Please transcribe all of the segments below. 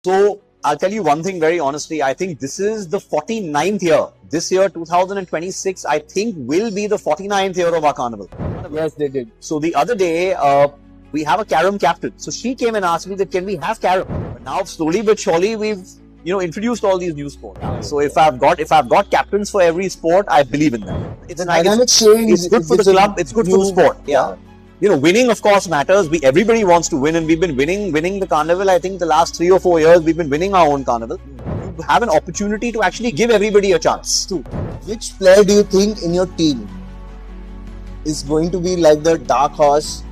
So I'll tell you one thing very honestly. I think this is the 49th year. This year, 2026, I think will be the 49th year of our carnival. Yes, they did. So the other day, we have a carom captain. So she came and asked me that can we have carom? But now slowly but surely we've introduced all these new sports. So if I've got captains for every sport, I believe in them. It's good for the club. It's good for the sport. Yeah. Winning of course matters. Everybody wants to win, and we've been winning the carnival. I think the last 3 or 4 years we've been winning our own carnival. You have an opportunity to actually give everybody a chance. True. Which player do you think in your team is going to be like the dark horse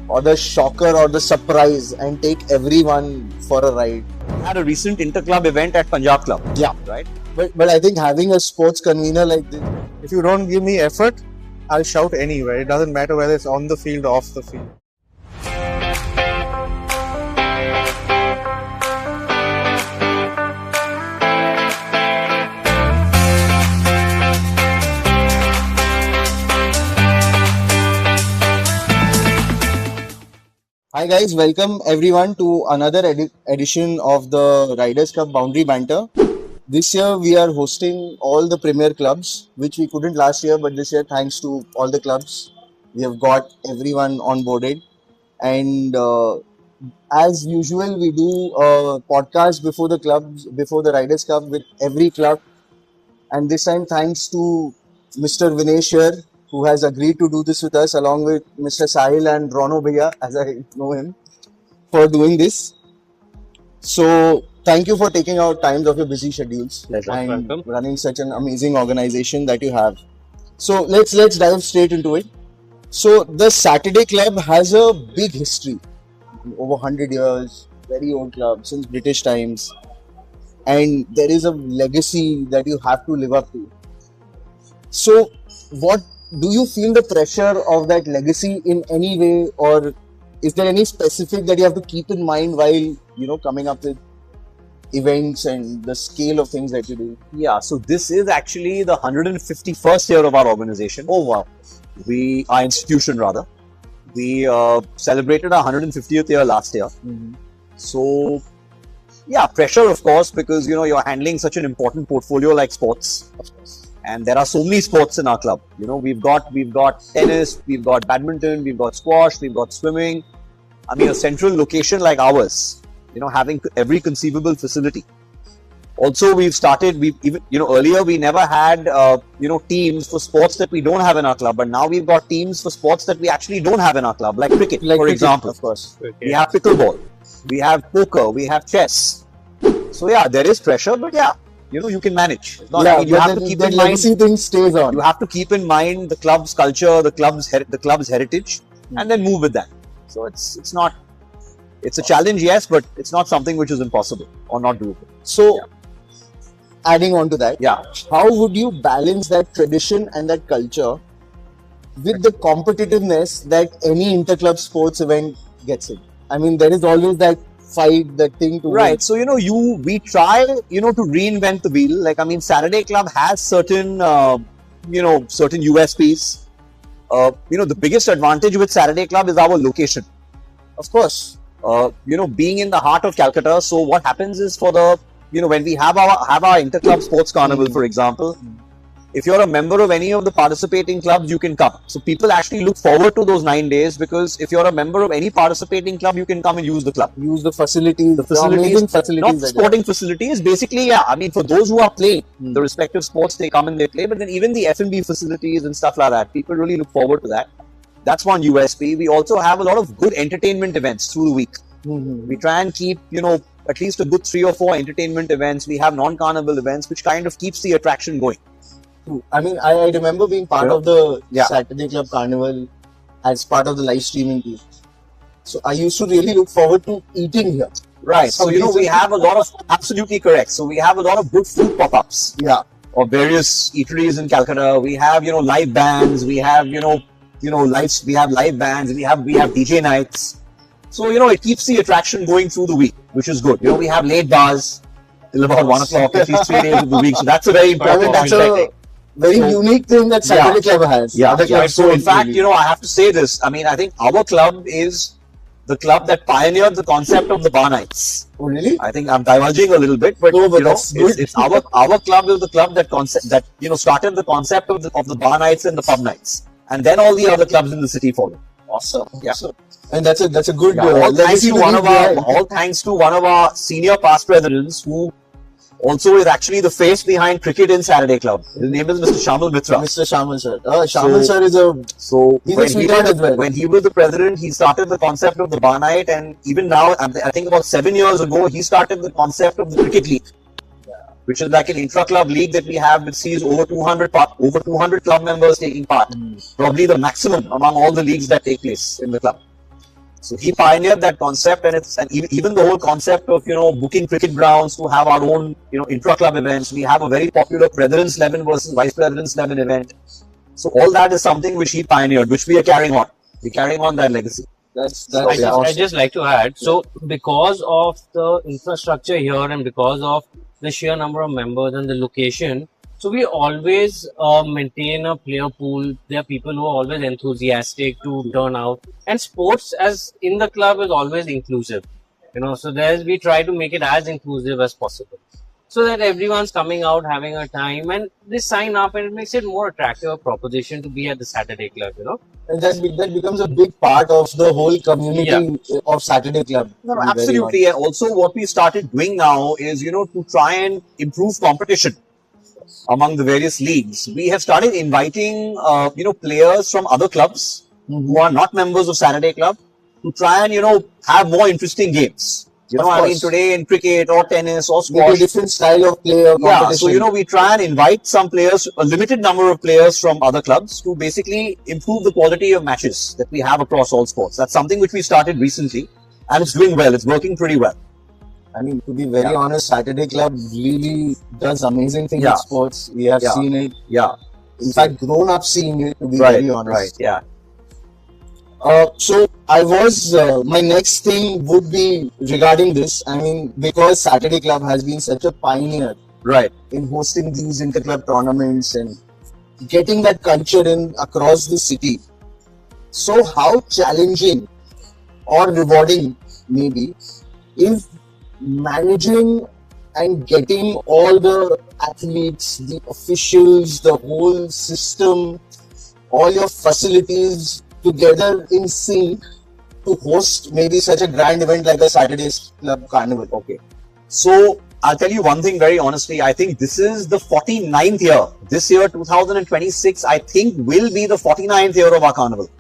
or the shocker or the surprise and take everyone for a ride? We had a recent inter-club event at Punjab Club. Yeah. Right. But I think having a sports convener like this, if you don't give me effort, I'll shout anywhere. It doesn't matter whether it's on the field or off the field. Hi guys, welcome everyone to another edition of the Riders Cup Boundary Banter. This year we are hosting all the premier clubs, which we couldn't last year, but this year thanks to all the clubs, we have got everyone onboarded. And as usual, we do a podcast before the Riders Cup with every club. And this time thanks to Mr. Vinesh here, who has agreed to do this with us along with Mr. Sahil and Ronodeep, as I know him, for doing this. So thank you for taking out times of your busy schedules and running such an amazing organization that you have. So let's dive straight into it. So the Saturday Club has a big history, over 100 years, very old club since British times, and there is a legacy that you have to live up to. So what do you feel the pressure of that legacy in any way, or is there any specific that you have to keep in mind while coming up with events and the scale of things that you do? Yeah, so this is actually the 151st year of our organization. Oh wow. Our institution rather. We celebrated our 150th year last year. Mm-hmm. So yeah, pressure of course, because you're handling such an important portfolio like sports. Of course. And there are so many sports in our club. We've got tennis, we've got badminton, we've got squash, we've got swimming. I mean, a central location like ours, having every conceivable facility. Also, earlier we never had, teams for sports that we don't have in our club, but now we've got teams for sports that we actually don't have in our club, like cricket, for example. Of course. We have pickleball, we have poker, we have chess. So yeah, there is pressure, but yeah, you can manage. You have to keep in mind thing stays on. You have to keep in mind the club's culture, the club's heritage, and then move with that. So it's a challenge, yes, but it's not something which is impossible or not doable. So, adding on to that, yeah, how would you balance that tradition and that culture with the competitiveness that any inter-club sports event gets in? I mean, there is always that fight, that thing to right. win. So we try to reinvent the wheel. Like, I mean, Saturday Club has certain certain USPs. The biggest advantage with Saturday Club is our location. Of course. Being in the heart of Calcutta. So what happens is when we have our inter-club sports carnival, for example, if you're a member of any of the participating clubs, you can come. So people actually look forward to those 9 days, because if you're a member of any participating club, you can come and use the club. Use the facilities, amazing facilities. Not sporting facilities, basically, yeah. I mean, for those who are playing the respective sports, they come and they play. But then even the F&B facilities and stuff like that, people really look forward to that. That's one USP. We also have a lot of good entertainment events through the week. Mm-hmm. We try and keep, at least a good 3 or 4 entertainment events. We have non-carnival events, which kind of keeps the attraction going. I mean, I remember being part of the Saturday Club Carnival as part of the live streaming team. So I used to really look forward to eating here. Right. So, we have a lot of, absolutely correct. So we have a lot of good food pop-ups. Yeah. Of various eateries in Calcutta. We have, live bands. We have, we have live bands. We have DJ nights. So, it keeps the attraction going through the week, which is good. We have late bars till about 1 o'clock, at least 3 days of the week. So that's a very important aspect. Very unique thing that Saturday Club has. Yeah. So in fact, I have to say this. I mean, I think our club is the club that pioneered the concept of the bar nights. Oh, really? I think I'm diverging a little bit, but, No, but you know, that's good. it's our club is the club that started the concept of the bar nights and the pub nights, and then all the other clubs in the city followed. Awesome. Yeah. Awesome. And that's a good All thanks legacy to to one leave of our behind. all thanks to one of our senior past presidents who also is actually the face behind cricket in Saturday Club. His name is Mr. Shamal Mitra. Mr. Shamal sir. Shamal sir is a he's a when sweetheart as well. when he was the president, he started the concept of the bar night, and even now, I think about 7 years ago, he started the concept of the cricket league, which is like an intra-club league that we have, which sees over 200 club members taking part. Probably the maximum among all the leagues that take place in the club. So he pioneered that concept, and even the whole concept of booking cricket grounds to have our own intra-club events. We have a very popular President's 11 versus Vice President's 11 event. So all that is something which he pioneered, which we are carrying on. We're carrying on that legacy. I just like to add. So because of the infrastructure here and because of the sheer number of members and the location, so we always maintain a player pool. There are people who are always enthusiastic to turn out, and sports as in the club is always inclusive. So we try to make it as inclusive as possible, so that everyone's coming out, having a time, and they sign up, and it makes it more attractive proposition to be at the Saturday Club. And that becomes a big part of the whole community of Saturday Club. No, absolutely. And also what we started doing now is, to try and improve competition among the various leagues. We have started inviting, players from other clubs who are not members of Saturday Club to try and, have more interesting games. Today in cricket or tennis or squash. Maybe a different style of play or competition. Yeah, so, we try and invite some players, a limited number of players from other clubs to basically improve the quality of matches that we have across all sports. That's something which we started recently, and it's doing well. It's working pretty well. I mean, to be very honest, Saturday Club really does amazing things in sports. We have seen it. Yeah. In fact, grown up seeing it, to be very honest. Right, yeah. So my next thing would be regarding this. I mean, because Saturday Club has been such a pioneer in hosting these inter-club tournaments and getting that culture in across the city. So how challenging or rewarding maybe is managing and getting all the athletes, the officials, the whole system, all your facilities together in sync to host maybe such a grand event like a Saturday Club Carnival? Okay. So I'll tell you one thing very honestly. I think this is the 49th year. This year, 2026, I think will be the 49th year of our carnival.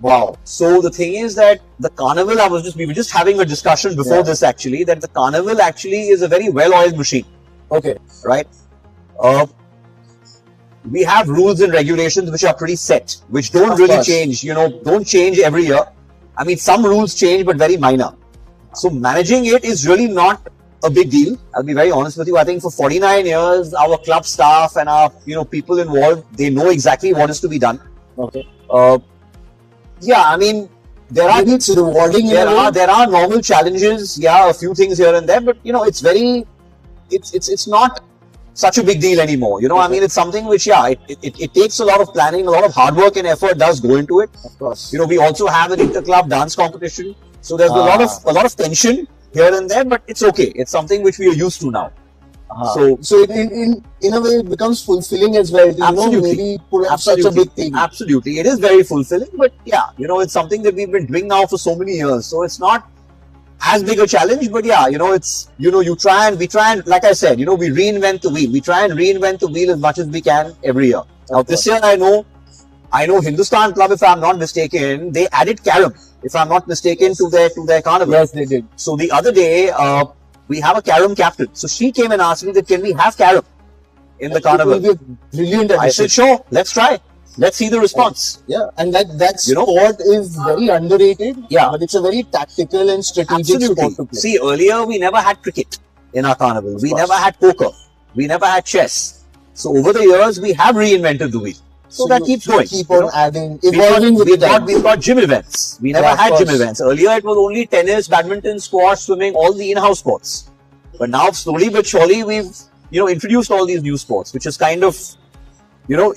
Wow. So the thing is that the carnival, we were just having a discussion before this actually, that the carnival actually is a very well-oiled machine. Okay. Right? We have rules and regulations which are pretty set, which don't really change, don't change every year. I mean, some rules change, but very minor. So managing it is really not a big deal. I'll be very honest with you. I think for 49 years, our club staff and our, people involved, they know exactly what is to be done. Okay. I mean, there are, it's rewarding. There are normal challenges. Yeah, a few things here and there, but it's not such a big deal anymore. I mean, it's something which, it takes a lot of planning, a lot of hard work and effort does go into it. Of course. We also have an inter-club dance competition. So there's a lot of tension here and there, but it's okay. It's something which we are used to now. So in a way, it becomes fulfilling as well. Maybe pull off such a big thing. Absolutely. It is very fulfilling, but it's something that we've been doing now for so many years. So it's not as big a challenge, but it's, we try and, like I said, we reinvent the wheel. We try and reinvent the wheel as much as we can every year. Now, this year, I know Hindustan Club, if I'm not mistaken, they added carom, if I'm not mistaken, to their carnival. Yes, they did. So the other day, we have a carom captain. So she came and asked me that, can we have carom in the carnival? It will be a brilliant addition. I said, sure, let's try. Let's see the response. Yeah, and that sport is very underrated. Yeah, but it's a very tactical and strategic sport to play. See, earlier we never had cricket in our carnival. We never had poker. We never had chess. So over the years, we have reinvented the wheel. So that keeps going. Keep on adding, evolving with the We've got gym events. We never had gym events. Earlier, it was only tennis, badminton, squash, swimming, all the in-house sports. But now, slowly but surely, we've introduced all these new sports, which is kind of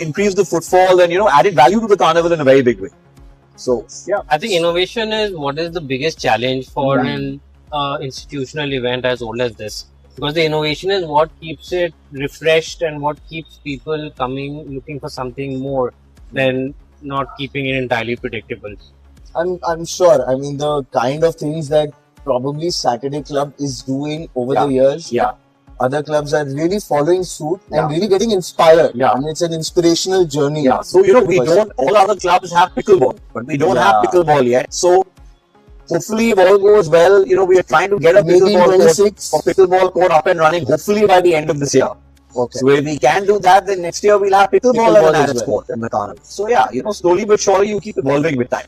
increased the footfall and added value to the carnival in a very big way. So yeah, I think innovation is what is the biggest challenge for an institutional event as old as this. Because the innovation is what keeps it refreshed and what keeps people coming looking for something more than not keeping it entirely predictable. I'm sure. I mean, the kind of things that probably Saturday Club is doing over the years. yeah, Other clubs are really following suit Yeah. and really getting inspired. Yeah. I mean, it's an inspirational journey. yeah. So we don't. All other clubs have pickleball, but we don't have Yeah. pickleball yet. So hopefully, if all goes well, we are trying to get a Maybe pickleball court, 26. or pickleball court up and running. Hopefully by the end of this year. Okay. So if we can do that, then next year we'll have pickleball as Pickleball an as added well. sport in the carnival. So yeah, slowly but surely you keep evolving with time.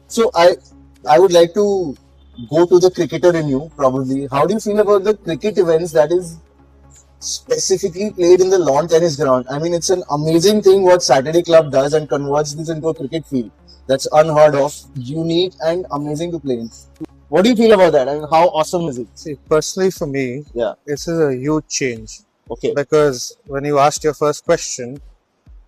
So I would like to go to the cricketer in you probably. How do you feel about the cricket events that is specifically played in the lawn tennis ground? I mean, it's an amazing thing what Saturday Club does and converts this into a cricket field. That's unheard of, unique and amazing to play in. What do you feel about that? I mean, how awesome is it? See, personally for me, Yeah. this is a huge change. Okay. Because when you asked your first question,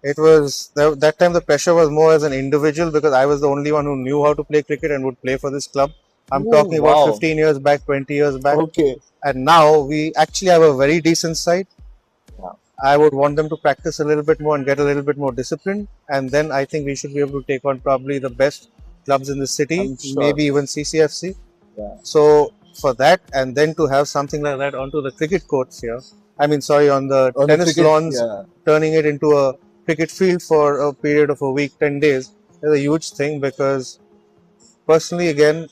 it was that time the pressure was more as an individual because I was the only one who knew how to play cricket and would play for this club. I'm Ooh, talking wow. about 15 years back, 20 years back. Okay. And now we actually have a very decent side. Yeah. I would want them to practice a little bit more and get a little bit more disciplined. And then I think we should be able to take on probably the best clubs in the city, I'm sure. maybe even CCFC. Yeah. So for that, and then to have something like that onto the cricket courts here, on the On the tennis cricket, lawns, yeah. turning it into a cricket field for a period of a week, 10 days, is a huge thing because personally, again,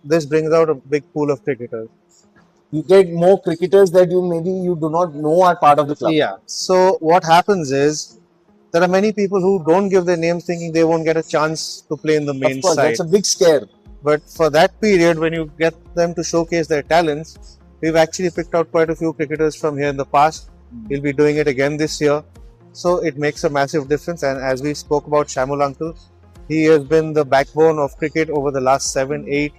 this brings out a big pool of cricketers. You get more cricketers that you do not know are part of the club. Yeah. So what happens is there are many people who don't give their names thinking they won't get a chance to play in the main Of course, side. that's a big scare. But for that period, when you get them to showcase their talents, we've actually picked out quite a few cricketers from here in the past. We'll be doing it again this year. So it makes a massive difference. And as we spoke about Shamul Uncle, he has been the backbone of cricket over the last 7, 8,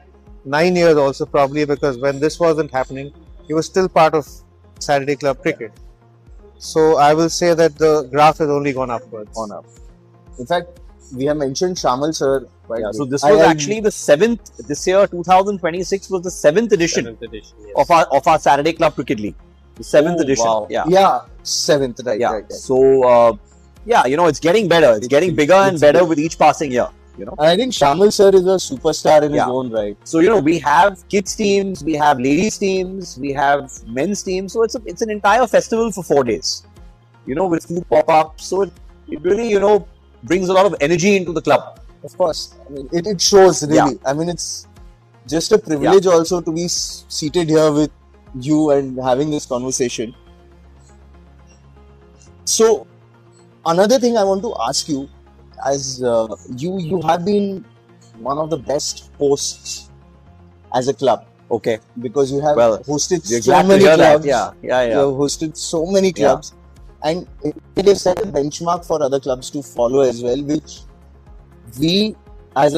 9 years also probably, because when this wasn't happening, he was still part of Saturday Club cricket. So I will say that the graph has only gone upwards. In fact, we have mentioned Shamal sir. Right? Yeah, so this was actually the 7th, this year 2026 was the 7th edition, Seventh edition, yes. of our Saturday Club Cricket League. The 7th edition. Wow. Yeah. Yeah, 7th, right, Yeah. right. So, it's getting better. It's getting bigger and better with each passing year. And I think Shamal sir is a superstar in his Yeah. own right. So, we have kids teams, we have ladies teams, we have men's teams. So, it's an entire festival for 4 days, with food pop-ups. So, it really, brings a lot of energy into the club. Of course, I mean, it shows really. Yeah. I mean, it's just a privilege also to be seated here with you and having this conversation. So, another thing I want to ask you, as you have been one of the best hosts as a club, Okay. because you have Well, hosted You're so glad to many hear that. clubs. Yeah. You have hosted so many clubs, and it has set a benchmark for other clubs to follow as well, which we as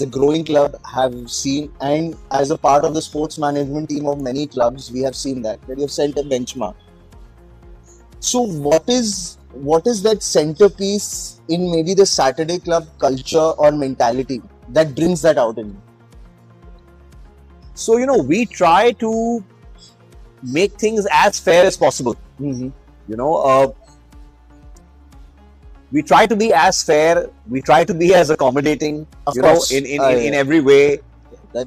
a growing club have seen, and as a part of the sports management team of many clubs, we have seen that you have set a benchmark. So what is that centerpiece in maybe the Saturday Club culture or mentality that brings that out in you? So, we try to make things as fair as possible. We try to be as fair. We try to be as accommodating, Of course. in every way. That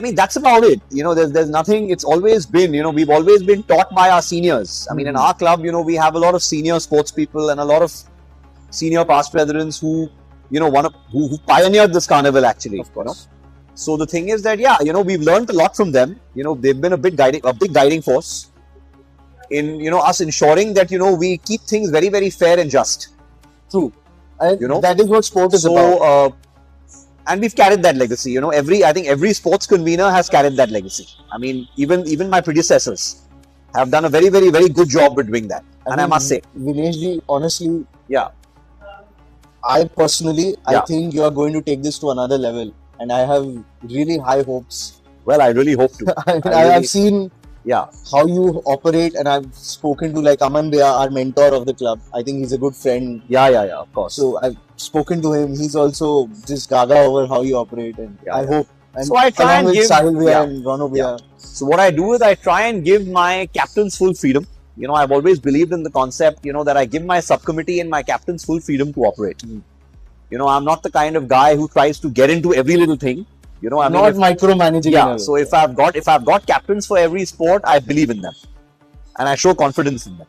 is That's about it. There's nothing. It's always been, we've always been taught by our seniors. In our club, we have a lot of senior sports people and a lot of senior past presidents who, who pioneered this carnival actually. Of course. So the thing is that, we've learned a lot from them. They've been a big guiding force in, us ensuring that, we keep things very, very fair and just. True. And that is what sport is about. So, and we've carried that legacy. I think every sports convener has carried that legacy. Even my predecessors have done a very, very, very good job with doing that. I must say, Vinesh ji, honestly, yeah, I personally, I Yeah. think you are going to take this to another level, and I have really high hopes. well, I really hope to. I really- have seen Yeah. how you operate, and I've spoken to like Aman Bhaiya, our mentor of the club. I think he's a good friend. Yeah, of course. So I've spoken to him. He's also just gaga over how you operate, and I hope. And so I try along and with give Sahil Bhaiya and Ronodeep. So what I do is I try and give my captains full freedom. You know, I've always believed in the concept, you know, that I give my subcommittee and my captains full freedom to operate. You know, I'm not the kind of guy who tries to get into every little thing. You know, I mean, not micromanaging. Yeah. So if I've got captains for every sport, I believe in them, and I show confidence in them.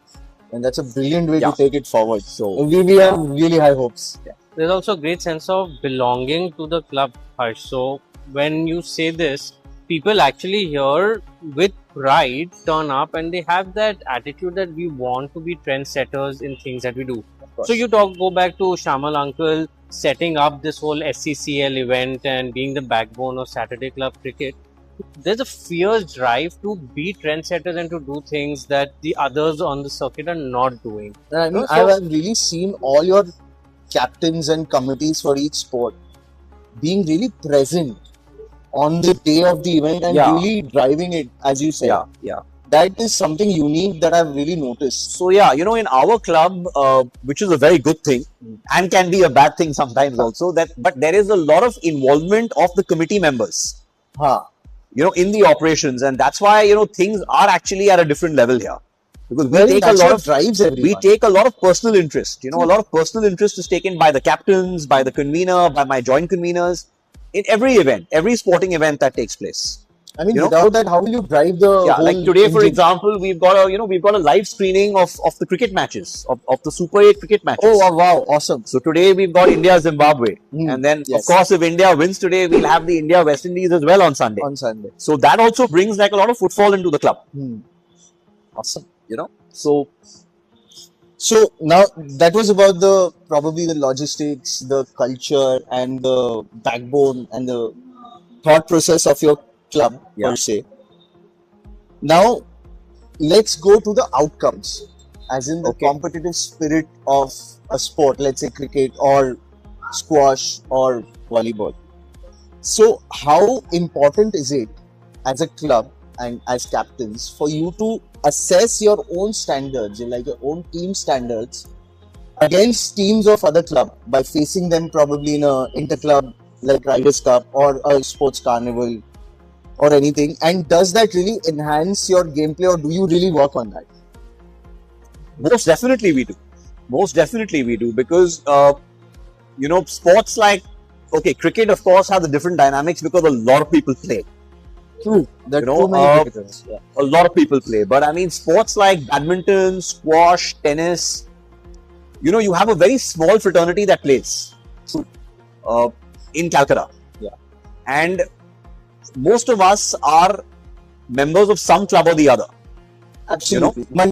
And that's a brilliant way to take it forward. So we have really high hopes. Yeah. There's also a great sense of belonging to the club, Harsh. So when you say this, people actually here with pride turn up and they have that attitude that we want to be trendsetters in things that we do. So you go back to Shamal uncle setting up this whole SCCL event and being the backbone of Saturday Club Cricket. There's a fierce drive to be trendsetters and to do things that the others on the circuit are not doing. I mean, I've really seen all your captains and committees for each sport being really present on the day of the event and really driving it, as you say. Yeah. That is something unique that I've really noticed. So yeah, you know, in our club, which is a very good thing and can be a bad thing sometimes also, but there is a lot of involvement of the committee members. You know, in the operations, and that's why, you know, things are actually at a different level here, because we take a lot of drives everyone. We take a lot of personal interest. You know, a lot of personal interest is taken by the captains, by the convener, by my joint conveners in every event, every sporting event that takes place. I mean, without that, how will you drive the whole like today, engine? For example, we've got a live screening of the cricket matches, of the Super 8 cricket matches. Oh wow, awesome. So today we've got India Zimbabwe, and then of course if India wins today, we'll have the India West Indies as well on Sunday. So that also brings like a lot of footfall into the club. Awesome. You know, so now that was about probably the logistics, the culture, and the backbone and the thought process of your club per se. Now let's go to the outcomes, as in the competitive spirit of a sport, let's say cricket or squash or volleyball. So how important is it as a club and as captains for you to assess your own standards, like your own team standards, against teams of other club by facing them probably in a inter-club like Riders Cup or a sports carnival or anything? And does that really enhance your gameplay, or do you really work on that? Most definitely we do. Most definitely we do, because you know, sports like cricket of course has a different dynamics because a lot of people play. True. There are too many cricketers. A lot of people play, but I mean sports like badminton, squash, tennis, you know, you have a very small fraternity that plays in Calcutta. And most of us are members of some club or the other. Absolutely. You know?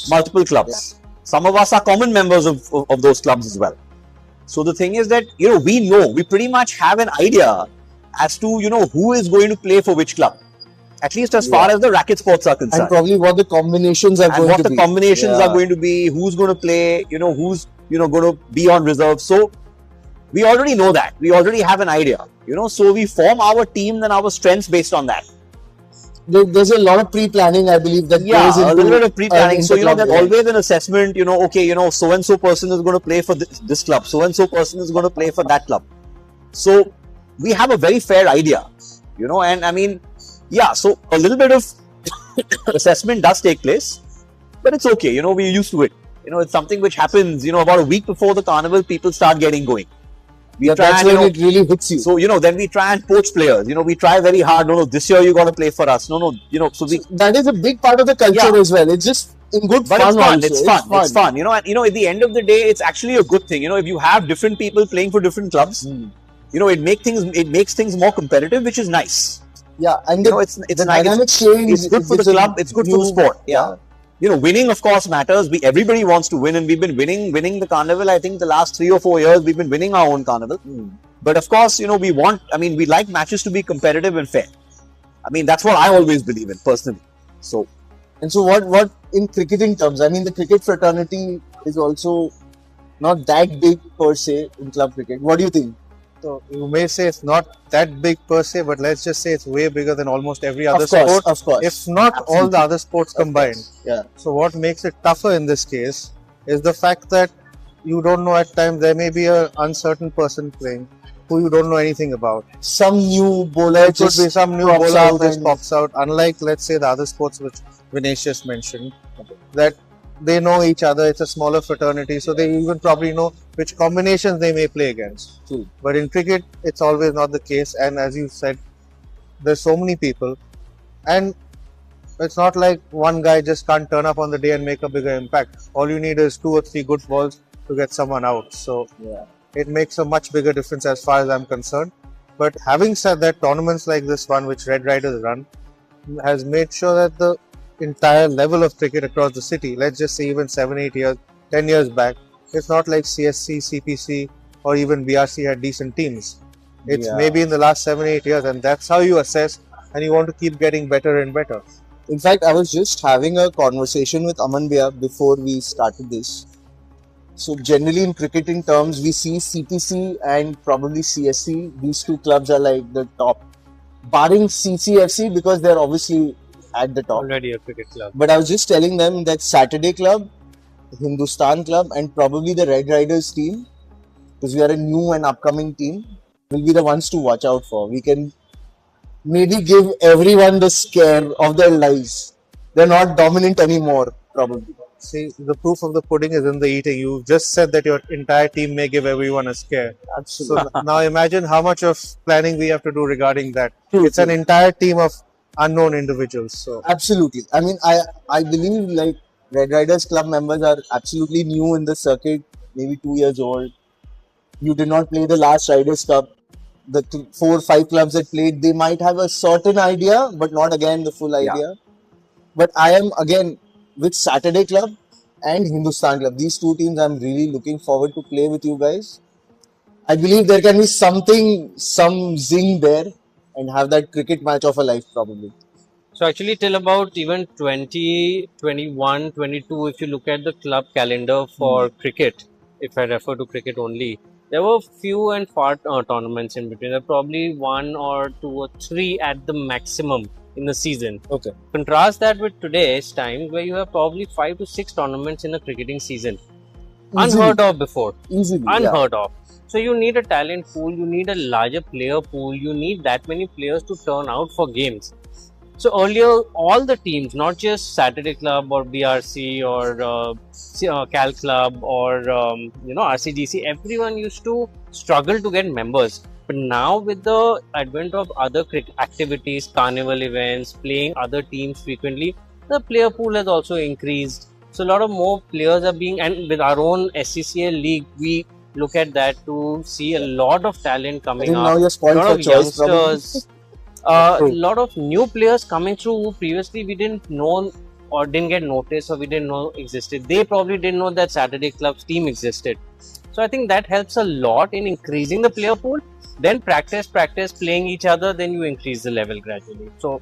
Multiple clubs. Some of us are common members of those clubs as well. So the thing is that, you know, we pretty much have an idea as to, you know, who is going to play for which club. At least as far as the racket sports are concerned. And probably what the combinations are going to be. And what the combinations are going to be, who's going to play, you know, who's, you know, going to be on reserve. So we already know that. We already have an idea, you know, so we form our team and our strengths based on that. There's a lot of pre-planning, I believe, that goes into a little bit of pre-planning. So, you know, there's always an assessment, you know, okay, you know, so-and-so person is going to play for this club. So-and-so person is going to play for that club. So we have a very fair idea, you know, and I mean, so a little bit of assessment does take place, but it's okay, you know, we're used to it. You know, it's something which happens, you know, about a week before the carnival, people start getting going. That's when it really hits you. So, you know, then we try and poach players. You know, we try very hard. No, this year you got to play for us. No, you know, so that is a big part of the culture as well. It's just in good fun. It's fun. You know, and you know, at the end of the day, it's actually a good thing. You know, if you have different people playing for different clubs, you know, it makes things more competitive, which is nice. Yeah, and you know, it's dynamic change. It's good for the club. It's good for the sport. Yeah. You know, winning of course matters. Everybody wants to win, and we've been winning the carnival. I think the last 3 or 4 years we've been winning our own carnival. But of course, you know, we like matches to be competitive and fair. I mean, that's what I always believe in personally. So, and so what in cricketing terms? I mean, the cricket fraternity is also not that big per se in club cricket. What do you think? So you may say it's not that big per se, but let's just say it's way bigger than almost every other Of course, sport, of course. if not all Absolutely. the other sports Of combined. course. Yeah. So what makes it tougher in this case is the fact that you don't know at times there may be an uncertain person playing who you don't know anything about. Some new bowler There could just be some new pops bowler who out just and- pops out. Unlike, let's say, the other sports which Vinesh just mentioned, that they know each other. It's a smaller fraternity, so they even probably know which combinations they may play against. True. But in cricket, it's always not the case. And as you said, there's so many people, and it's not like one guy just can't turn up on the day and make a bigger impact. All you need is 2 or 3 good balls to get someone out. So Yeah. it makes a much bigger difference as far as I'm concerned. But having said that, tournaments like this one, which Red Riders run, has made sure that the entire level of cricket across the city, let's just say even 7, 8 years, 10 years back, it's not like CSC, CPC, or even BRC had decent teams. It's Yeah. maybe in the last 7, 8 years, and that's how you assess, and you want to keep getting better and better. In fact, I was just having a conversation with Aman Bhaiya before we started this. So generally in cricketing terms, we see CPC and probably CSC. These two clubs are like the top, barring CCFC because they're obviously at the top. Already a cricket club. But I was just telling them that Saturday Club, Hindustan Club, and probably the Red Riders team, because we are a new and upcoming team, will be the ones to watch out for. We can maybe give everyone the scare of their lives. They're not dominant anymore, probably. See, the proof of the pudding is in the eating. You just said that your entire team may give everyone a scare. Absolutely. So now imagine how much of planning we have to do regarding that. True, It's an entire team of unknown individuals. So Absolutely. I mean, I believe like Red Riders Club members are absolutely new in the circuit, maybe 2 years old. You did not play the last Riders Cup. The 4 or 5 clubs that played, they might have a certain idea, but not again the full idea. But I am again with Saturday Club and Hindustan Club. These two teams I'm really looking forward to play with you guys. I believe there can be something, some zing there and have that cricket match of a life probably. So actually till about even 20, 21, 22, if you look at the club calendar for cricket, if I refer to cricket only, there were few and far tournaments in between. There were probably 1 or 2 or 3 at the maximum in the season. Okay. Contrast that with today's time where you have probably 5 to 6 tournaments in a cricketing season. Easily. Unheard of before. Easily. Yeah. Unheard of. So you need a talent pool, you need a larger player pool, you need that many players to turn out for games. So earlier, all the teams, not just Saturday Club or BRC or Cal Club or RCGC, everyone used to struggle to get members. But now with the advent of other activities, carnival events, playing other teams frequently, the player pool has also increased. So a lot of more players are being, and with our own SCCL league, we look at that to see a lot of talent I coming think up. now you're A spoiled lot for of choice probably. youngsters. A lot of new players coming through who previously we didn't know or didn't get noticed or we didn't know existed. They probably didn't know that Saturday Club's team existed. So I think that helps a lot in increasing the player pool. Then practice playing each other, then you increase the level gradually. So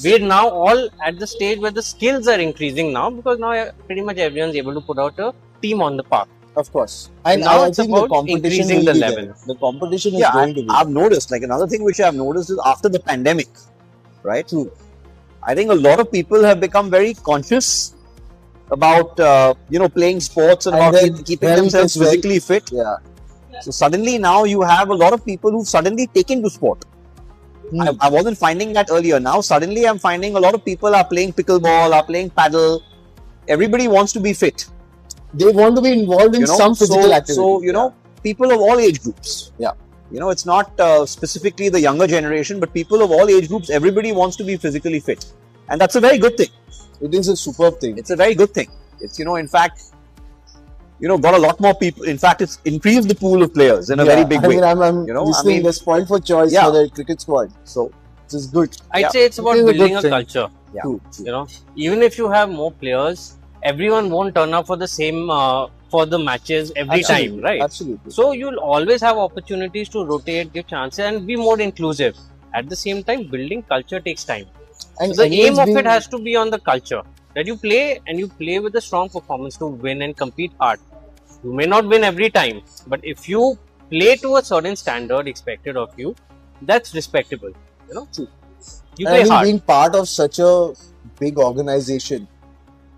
we're now all at the stage where the skills are increasing now, because now pretty much everyone's able to put out a team on the park. Of course. And Now I it's think the about competition increasing will the be level. there. The competition is Yeah, going to be. I've noticed, like another thing which I've noticed is after the pandemic, right? True. I think a lot of people have become very conscious about, playing sports and And about their keeping health themselves as well. physically fit. Yeah. So suddenly now you have a lot of people who've suddenly taken to sport. I wasn't finding that earlier. Now suddenly I'm finding a lot of people are playing pickleball, are playing paddle. Everybody wants to be fit. They want to be involved in some physical activity. So, people of all age groups. Yeah. It's not specifically the younger generation, but people of all age groups, everybody wants to be physically fit. And that's a very good thing. It is a superb thing. It's a very good thing. It's, in fact, got a lot more people. In fact, it's increased the pool of players in a very big way. I'm listening. They're spoiled for choice for the cricket squad. So, this is good. I'd say it's about It is a good building a thing. culture. Yeah. True. Even if you have more players, everyone won't turn up for the same for the matches every time, right? Absolutely. So you'll always have opportunities to rotate, give chances, and be more inclusive. At the same time, building culture takes time. And So the aim of being- it has to be on the culture, that you play and you play with a strong performance to win and compete hard. You may not win every time, but if you play to a certain standard expected of you, that's respectable. You know, True. you And play I mean, hard. being part of such a big organization,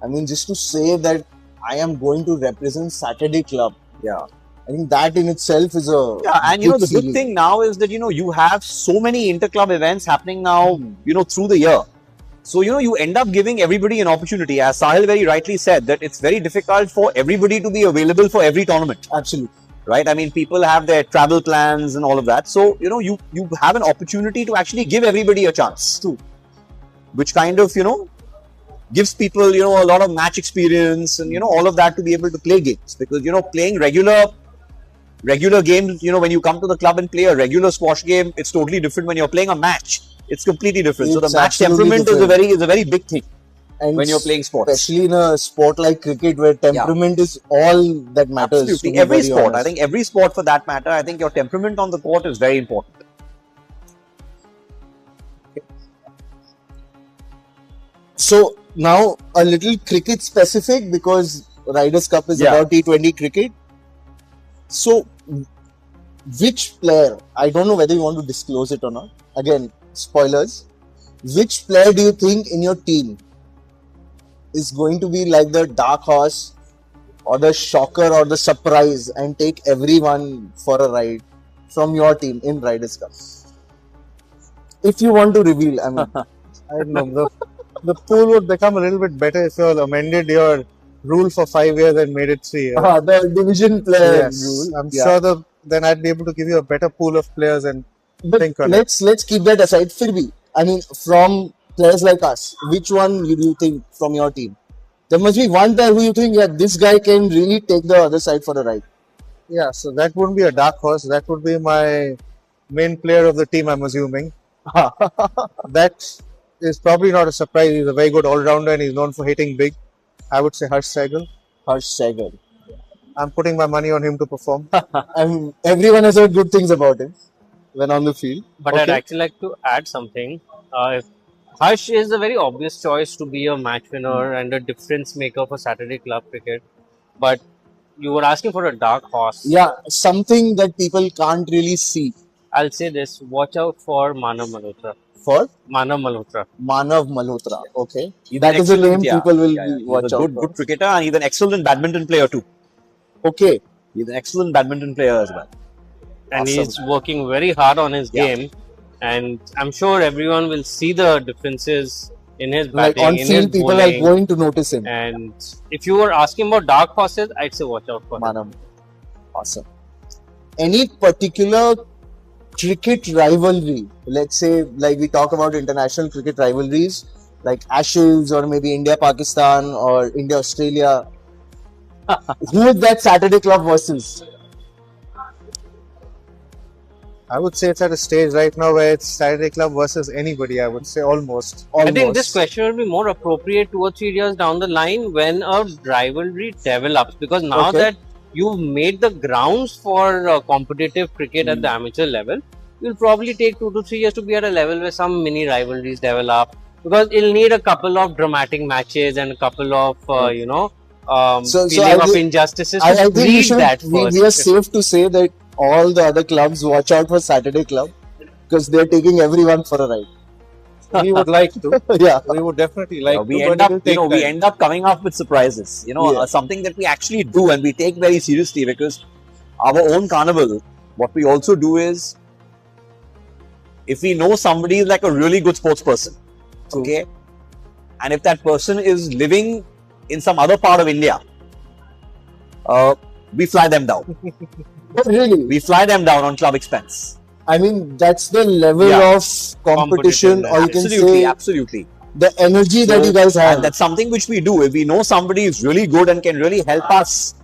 I mean, just to say that I am going to represent Saturday Club, Yeah. I think that in itself is a Yeah, and you know, the feeling. good thing now is that, you know, you have so many inter-club events happening now, you know, through the year. So, you know, you end up giving everybody an opportunity. As Sahil very rightly said, that it's very difficult for everybody to be available for every tournament. Absolutely. Right? I mean, people have their travel plans and all of that. So, you know, you have an opportunity to actually give everybody a chance too, which kind of, you know, gives people, you know, a lot of match experience and, you know, all of that to be able to play games. Because, you know, playing regular games, you know, when you come to the club and play a regular squash game, it's totally different. When you're playing a match, it's completely different. So It's the match absolutely temperament different. is a very big thing And when you're playing sports. especially in a sport like cricket where temperament is all that matters. To Absolutely. be Every very sport. honest. I think every sport for that matter, I think your temperament on the court is very important. So now a little cricket specific because Riders Cup is about T20 cricket. So which player, I don't know whether you want to disclose it or not. Again, spoilers. Which player do you think in your team is going to be like the dark horse or the shocker or the surprise and take everyone for a ride from your team in Riders Cup? If you want to reveal, I mean, I don't know. The pool would become a little bit better if you all amended your rule for 5 years and made it 3 years. the division player Yes, rule. I'm sure then I'd be able to give you a better pool of players and But think on it. let's keep that aside. Fir bhi, I mean, from players like us, which one do you think from your team? There must be one player who you think, yeah, this guy can really take the other side for a ride. Yeah, so that wouldn't be a dark horse. That would be my main player of the team, I'm assuming. That is probably not a surprise. He's a very good all-rounder and he's known for hitting big. I would say Harsh Sehgal. Harsh Sehgal. I'm putting my money on him to perform. I mean, everyone has heard good things about him when on the field. But I'd actually like to add something. Harsh is a very obvious choice to be a match winner and a difference maker for Saturday club cricket. But you were asking for a dark horse. Yeah, something that people can't really see. I'll say this: watch out for Manav Malhotra. For Manav Malhotra. Manav Malhotra. Okay. He's That an is a name excellent- people will He's watch a out good for. cricketer and he's an excellent badminton player too. Okay. He's an excellent badminton player as well. And Awesome. he's working very hard on his game. And I'm sure everyone will see the differences in his Like batting, on in his field, people are bowling. going to notice him. And if you were asking about dark horses, I'd say watch out for him. Manav. Awesome. Any particular cricket rivalry? Let's say, like we talk about international cricket rivalries, like Ashes or maybe India-Pakistan or India-Australia. Who is that Saturday club versus? I would say it's at a stage right now where it's Saturday Club versus anybody, I would say almost. I think this question will be more appropriate 2 or 3 years down the line when a rivalry develops, because now Okay. that you've made the grounds for competitive cricket at the amateur level, you'll probably take 2 to 3 years to be at a level where some mini rivalries develop, because it'll need a couple of dramatic matches and a couple of feeling of injustices to I think breed that first. we are safe to say that all the other clubs watch out for Saturday Club because they're taking everyone for a ride. We would like to. Yeah. We would definitely like we to. end but up, it'll take we time. end up coming up with surprises. You know, Yeah. something that we actually do and we take very seriously, because our own carnival, what we also do is, if we know somebody is like a really good sports person, okay, and if that person is living in some other part of India, we fly them down. But really, We fly them down on club expense. I mean, that's the level Yeah. of competition, or you can Absolutely, say absolutely. the energy that you guys have. And that's something which we do. If we know somebody is really good and can really help us,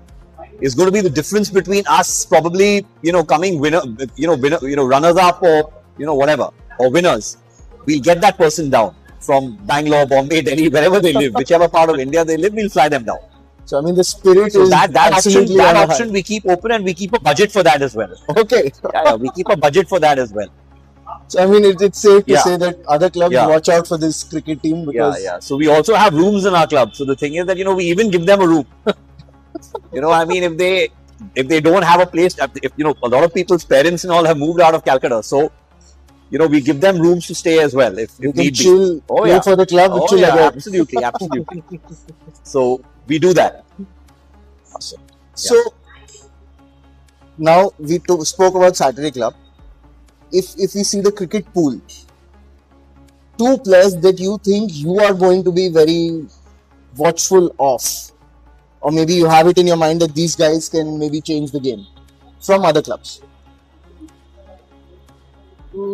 is going to be the difference between us probably, coming runners up or, whatever, or winners. We'll get that person down from Bangalore, Bombay, Delhi, wherever they live, whichever part of India they live, we'll fly them down. So, I mean, the spirit So is that absolutely option, on a option we keep open, and we keep a budget for that as well. high. Okay. Yeah, we keep a budget for that as well. So, I mean, it's safe to Yeah. say that other clubs Yeah. watch out for this cricket team because So we also have rooms in our club. So the thing is that, we even give them a room. I mean, if they if they don't have a place, if you know, a lot of people's parents and all have moved out of Calcutta, so you know, we give them rooms to stay as well if You can need chill, be. Oh play yeah, for the club, oh chill yeah, again. absolutely, absolutely. So we do that. Awesome. So now we spoke about Saturday Club. If we see the cricket pool, 2 players that you think you are going to be very watchful of, or maybe you have it in your mind that these guys can maybe change the game from other clubs.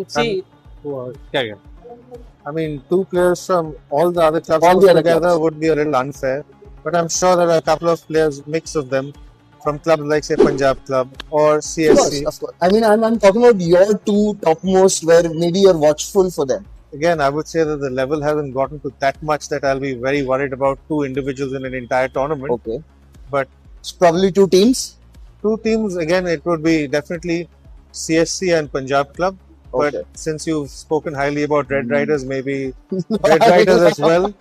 See, carry on. I mean, 2 players from all the other clubs All the put other together clubs. would be a little unfair. But I'm sure there are a couple of players, mix of them, from clubs like, say, Punjab Club or CSC. Of course. I mean, I'm talking about your 2 topmost where maybe you're watchful for them. Again, I would say that the level hasn't gotten to that much that I'll be very worried about 2 individuals in an entire tournament. Okay. But It's probably 2 teams. 2 teams, again, it would be definitely CSC and Punjab Club. Okay. But since you've spoken highly about Red Riders, maybe Red Riders as well.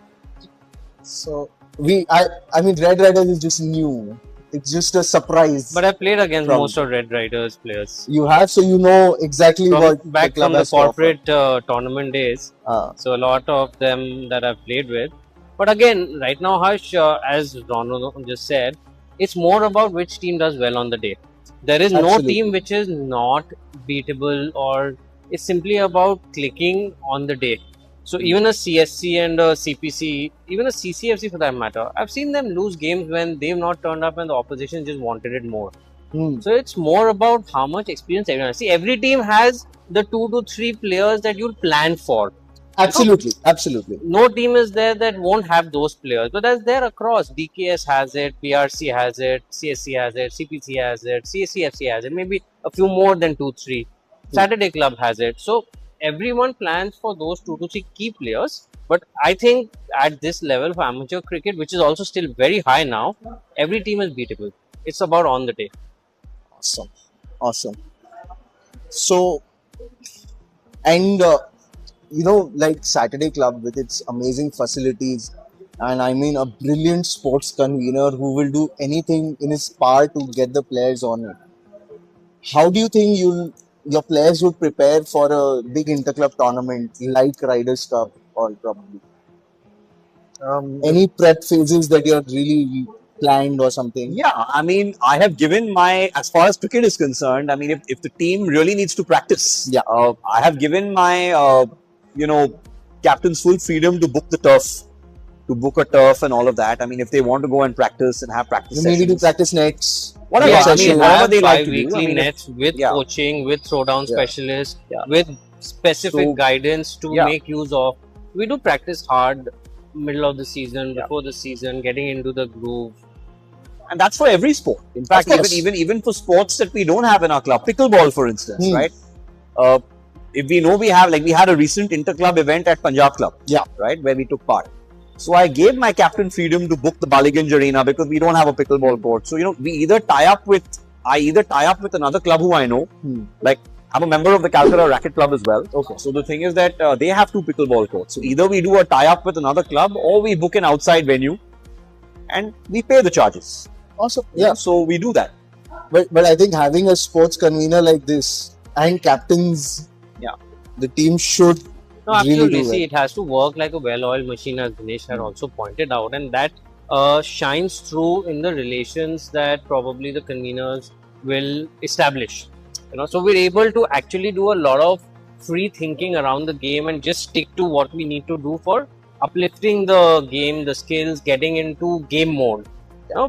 So I mean, Red Riders is just new. It's just a surprise. But I played against From- most of Red Riders players. You have, so you know exactly what Back the club from the has to offer. corporate tournament days. So a lot of them that I've played with. But again, right now, Harsh, as Rono just said, it's more about which team does well on the day. There is no Absolutely. team which is not beatable, or it's simply about clicking on the day. So even a CSC and a CPC, even a CCFC for that matter, I've seen them lose games when they've not turned up and the opposition just wanted it more. So it's more about how much experience everyone has. See, every team has the 2 to 3 players that you'll plan for. Absolutely, absolutely. No team is there that won't have those players, but that's there across. DKS has it, PRC has it, CSC has it, CPC has it, CSCFC has it, maybe a few more than 2, 3. Saturday Club has it. So everyone plans for those 2 to 3 key players. But I think at this level of amateur cricket, which is also still very high now, every team is beatable. It's about on the day. Awesome. So, and you know, like Saturday Club with its amazing facilities, and I mean a brilliant sports convener who will do anything in his power to get the players on it. How do you think your players would prepare for a big interclub tournament like Riders Cup or probably any prep phases that you're really planned or something? Yeah, I mean, I have given my, as far as cricket is concerned, I mean, if the team really needs to practice, I have given my, captains full freedom to book the turf, to book a turf and all of that. I mean, if they want to go and practice and have practice You sessions. maybe do practice nets. Whatever, Yeah, I mean, whatever they like to do. weekly I mean, nets with coaching, with throwdown specialists, Yeah. with specific So, guidance to yeah. make use of. We do practice hard middle of the season, before the season, getting into the groove. and that's for every sport. In fact, course. even for sports that we don't have in our club, pickleball, for instance, Hmm. right? If we know we have, like we had a recent inter-club event at Punjab Club, right, where we took part. So I gave my captain freedom to book the Baliganj arena because we don't have a pickleball court. So we either tie up with another club who I know, like I'm a member of the Calcutta Racket Club as well. Okay. So the thing is that they have 2 pickleball courts. So either we do a tie-up with another club or we book an outside venue, and we pay the charges. Awesome. Yeah. So we do that. But I think having a sports convener like this and captains, the team should No, really absolutely. do See, well. it has to work like a well-oiled machine, as Vinesh had also pointed out, and that shines through in the relations that probably the conveners will establish. So we're able to actually do a lot of free thinking around the game and just stick to what we need to do for uplifting the game, the skills, getting into game mode.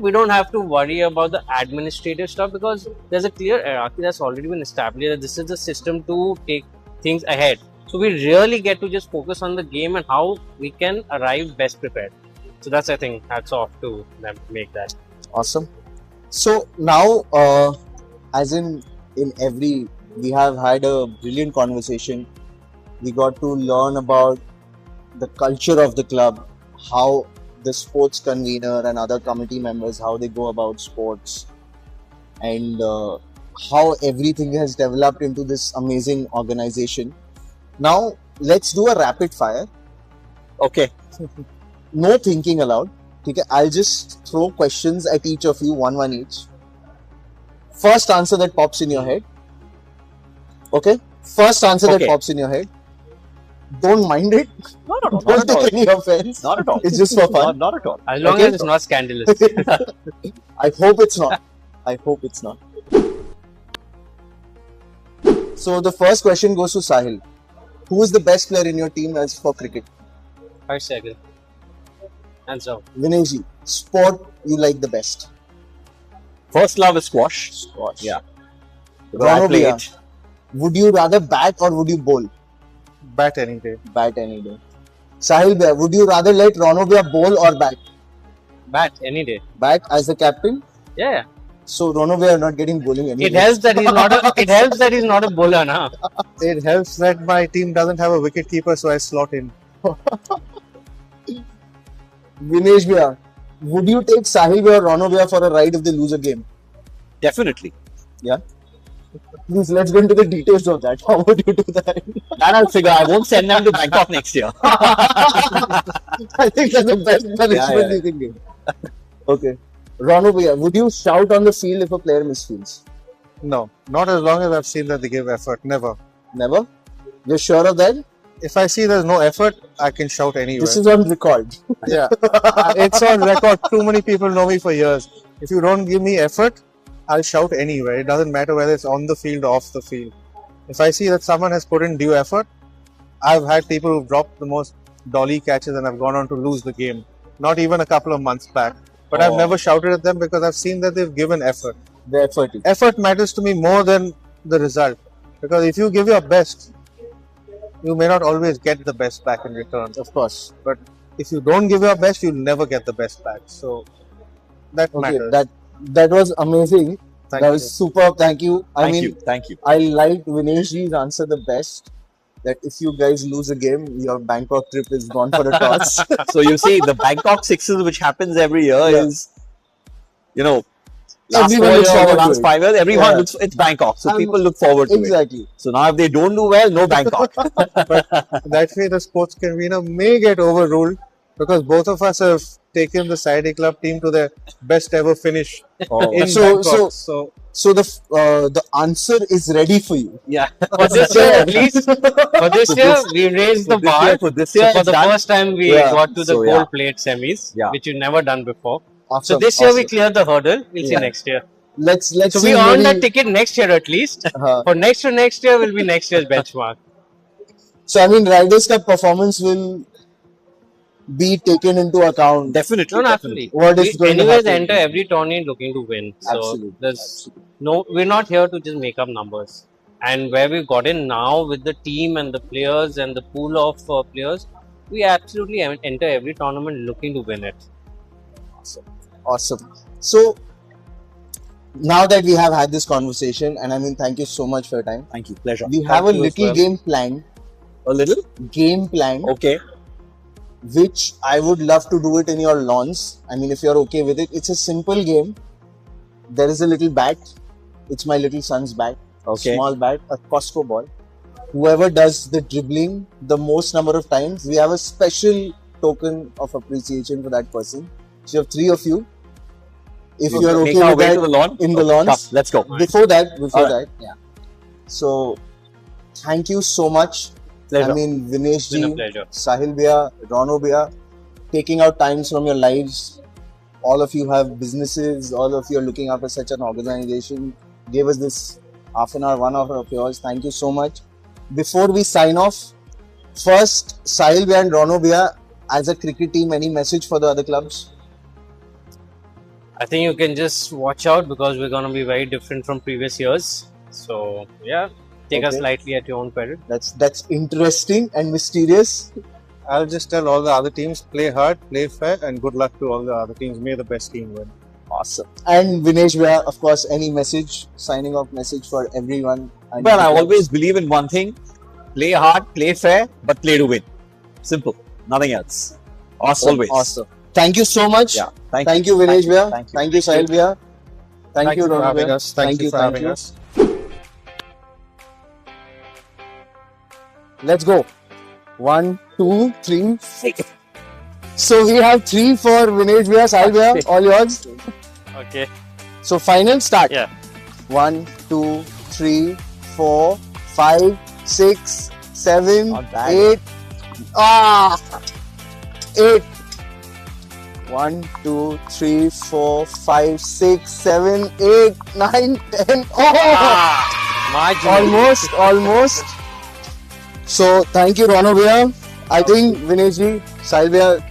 We don't have to worry about the administrative stuff because there's a clear hierarchy that's already been established that this is the system to take things ahead. So we really get to just focus on the game and how we can arrive best prepared. So that's, I think, hats off to them to make that. Awesome. So now, as in every, we have had a brilliant conversation. We got to learn about the culture of the club, how the sports convener and other committee members, how they go about sports, and how everything has developed into this amazing organization. Now, let's do a rapid fire. Okay. No thinking allowed. Okay, I'll just throw questions at each of you, one each. First answer that pops in your head. Okay? First answer that pops in your head. Don't mind it. No, no, no. Don't take any offense. Not at all. It's just for fun. Not at all. As long as it's not scandalous. I hope it's not. I hope it's not. So the first question goes to Sahil. Who is the best player in your team as for cricket? Sahil. And so. Vinesh, sport you like the best? First love is squash. Squash. Yeah. Because I play it. Would you rather bat or would you bowl? Bat any day. Bat any day. Sahil Bhaiya, would you rather let Ronodeep bowl or bat? Bat any day. Bat as the captain? Yeah. So Ronodeep are not getting bowling anymore. It helps that he's not a bowler, na. It helps that my team doesn't have a wicket keeper, so I slot in. Vinesh Bhaiya, would you take Sahil Bhaiya or Ronodeep for a ride if they lose a game? Definitely. Yeah. Please, let's go into the details of that. How would you do that? That I'll figure. I won't send them to Bangkok next year. I think that's the best punishment you can give. Okay. Ronodeep, would you shout on the field if a player misfields? No, not as long as I've seen that they give effort. Never. Never? You're sure of that? If I see there's no effort, I can shout anywhere. This is on record. Yeah. It's on record. Too many people know me for years. If you don't give me effort, I'll shout anywhere. It doesn't matter whether it's on the field or off the field. If I see that someone has put in due effort, I've had people who've dropped the most dolly catches and have gone on to lose the game. Not even a couple of months back. But I've never shouted at them because I've seen that they've given effort. The effort. Effort matters to me more than the result. Because if you give your best, you may not always get the best back in return. Of course. But if you don't give your best, you'll never get the best back. So that matters. That was amazing. Thank that you. was superb. Thank you. Thank you. I liked Vineshji's answer the best. That if you guys lose a game, your Bangkok trip is gone for a toss. So you see, the Bangkok Sixes, which happens every year, is, last Everyone 4 looks years, forward to last it. 5 years, everyone looks, it's Bangkok. So people look forward to it. Exactly. So now if they don't do well, no Bangkok. That way the sports convener may get overruled because both of us have taken the Saturday club team to their best ever finish in Bangkok. So the answer is ready for you. Yeah. For this year, at least, for this year, we raised the bar. For this year, For the first time, we got to the gold plate semis, Yeah. which you've never done before. Awesome, So this year, we cleared the hurdle. We'll see next year. Let's So see we earned maybe- that ticket next year at least. Uh-huh. For next year will be next year's benchmark. So I mean, Riders Cup performance will be taken into account. Definitely. No, absolutely. What is going to Anyways, happen? enter every tournament looking to win. So Absolutely. there's we're not here to just make up numbers. And where we've gotten now with the team and the players and the pool of players, we absolutely enter every tournament looking to win it. Awesome. So now that we have had this conversation, and I mean, thank you so much for your time. Thank you. Pleasure. We have a Thank you as little well. game planned. A little? Game planned, Okay. which I would love to do it in your lawns. I mean, if you're okay with it, it's a simple game. There is a little bat. It's my little son's bat. Okay. Small bat, a Costco ball. Whoever does the dribbling the most number of times, we have a special token of appreciation for that person. So you have 3 of you. If you are Make okay our with way that, to the lawn. in the Okay, lawns. come, let's go. Before that, Alright. yeah. So, thank you so much. Pleasure. I mean, Vinesh It's been a ji, pleasure. Sahil Bhaiya, Rono Bhaiya, taking out times from your lives. All of you have businesses. All of you are looking after such an organization. Gave us this half an hour, 1 hour of yours. Thank you so much. Before we sign off, first, Sahil Bhaiya and Rono Bhaiya, as a cricket team, any message for the other clubs? I think you can just watch out because we're going to be very different from previous years. So yeah, take us Okay. lightly at your own peril. That's interesting and mysterious. I'll just tell all the other teams, play hard, play fair, and good luck to all the other teams. May the best team win. Awesome. And Vinesh Bhaiya, of course, any message, signing off message for everyone? And Well, I always believe in one thing. Play hard, play fair, but play to win. Simple. Nothing else. Awesome. Always. Awesome. Thank you so much. Yeah. Thank you, Vinesh Bhaiya. Thank you. Thank you, Sahil Bhaiya. Thank you, for Rono having Bhaiya. us. Thank you for having us. Let's go. 1, 2, 3. So we have 3 for Vinesh Bhaiya, Sahil Bhaiya, all yours. Okay. So final start. Yeah. 1, 2, 3, 4, 5, 6, 7, Not bad. 8. Ah! 8. 1, 2, 3, 4, 5, 6, 7, 8, 9, 10. Oh! Almost, almost. So, thank you, Rono Bhaiya. I think Vinesh ji, Sahil Bhaiya,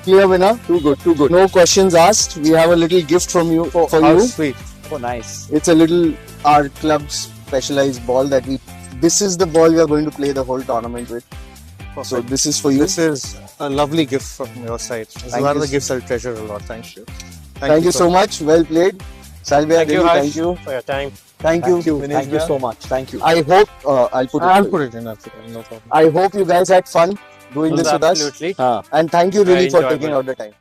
clear winner. Too good, too good. No questions asked. We have a little gift from you for How you. sweet. Oh, nice. It's a little our club's specialized ball that we. This is the ball we are going to play the whole tournament with. So Perfect. this is for you. This is a lovely gift from your side. This is Thank one of you. the gifts I'll treasure a lot. Thank you. Thank you so much. Well played, Sahil Bhaiya. Thank you, Really, Harsh, thank you. for your time. Thank you, Vinesh Thank you Bhaiya. so much. Thank you. I hope I'll put it. I'll for you. put it in. I'll put it in. No problem. I hope you guys had fun doing this with us. Absolutely. And thank you really Very for taking enjoyable. out the time.